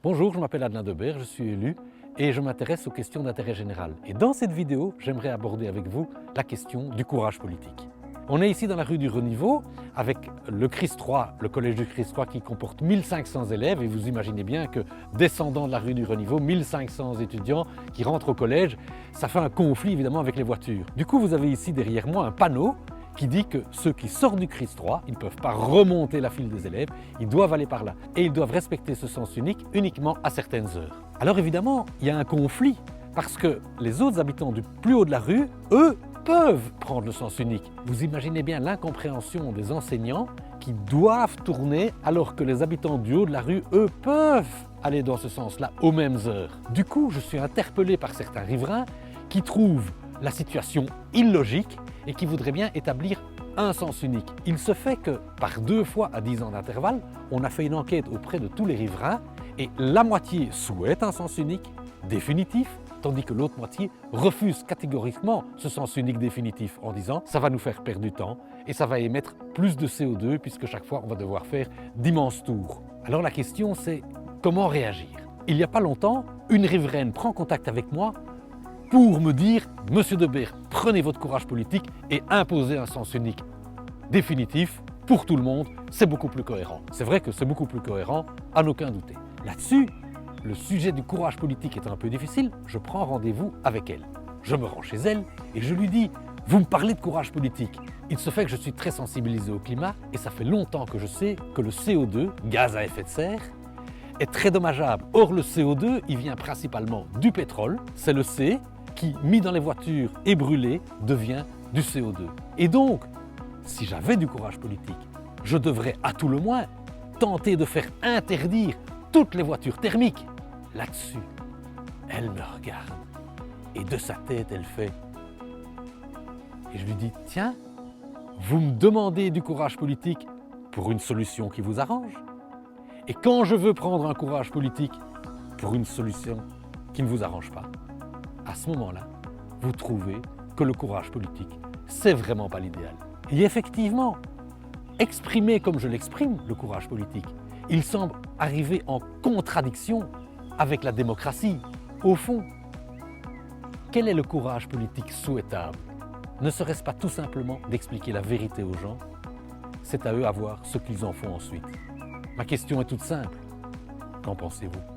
Bonjour, je m'appelle Adelin Debert, je suis élu et je m'intéresse aux questions d'intérêt général. Et dans cette vidéo, j'aimerais aborder avec vous la question du courage politique. On est ici dans la rue du Reniveau avec le Christ III, le collège du Christ III qui comporte 1500 élèves et vous imaginez bien que descendant de la rue du Reniveau, 1500 étudiants qui rentrent au collège, ça fait un conflit évidemment avec les voitures. Du coup, vous avez ici derrière moi un panneau qui dit que ceux qui sortent du Christ III, ils ne peuvent pas remonter la file des élèves, ils doivent aller par là. Et ils doivent respecter ce sens unique uniquement à certaines heures. Alors évidemment, il y a un conflit, parce que les autres habitants du plus haut de la rue, eux, peuvent prendre le sens unique. Vous imaginez bien l'incompréhension des enseignants qui doivent tourner alors que les habitants du haut de la rue, eux, peuvent aller dans ce sens-là aux mêmes heures. Du coup, je suis interpellé par certains riverains qui trouvent la situation illogique et qui voudraient bien établir un sens unique. Il se fait que par 2 fois à 10 ans d'intervalle, on a fait une enquête auprès de tous les riverains et la moitié souhaite un sens unique définitif, tandis que l'autre moitié refuse catégoriquement ce sens unique définitif en disant « ça va nous faire perdre du temps et ça va émettre plus de CO2 puisque chaque fois on va devoir faire d'immenses tours ». Alors la question c'est comment réagir? Il n'y a pas longtemps, une riveraine prend contact avec moi pour me dire « Monsieur Debert, prenez votre courage politique et imposez un sens unique définitif pour tout le monde, c'est beaucoup plus cohérent ». C'est vrai que c'est beaucoup plus cohérent, à n'aucun douter. Là-dessus, le sujet du courage politique est un peu difficile, je prends rendez-vous avec elle. Je me rends chez elle et je lui dis « Vous me parlez de courage politique ». Il se fait que je suis très sensibilisé au climat et ça fait longtemps que je sais que le CO2, gaz à effet de serre, est très dommageable. Or le CO2, il vient principalement du pétrole, c'est le C, qui, mis dans les voitures et brûlé, devient du CO2. Et donc, si j'avais du courage politique, je devrais à tout le moins tenter de faire interdire toutes les voitures thermiques. Là-dessus, elle me regarde et de sa tête, elle fait. Et je lui dis, tiens, vous me demandez du courage politique pour une solution qui vous arrange. Et quand je veux prendre un courage politique pour une solution qui ne vous arrange pas, à ce moment-là, vous trouvez que le courage politique, c'est vraiment pas l'idéal. Et effectivement, exprimé comme je l'exprime, le courage politique, il semble arriver en contradiction avec la démocratie. Au fond, quel est le courage politique souhaitable? Ne serait-ce pas tout simplement d'expliquer la vérité aux gens? C'est à eux à voir ce qu'ils en font ensuite. Ma question est toute simple. Qu'en pensez-vous?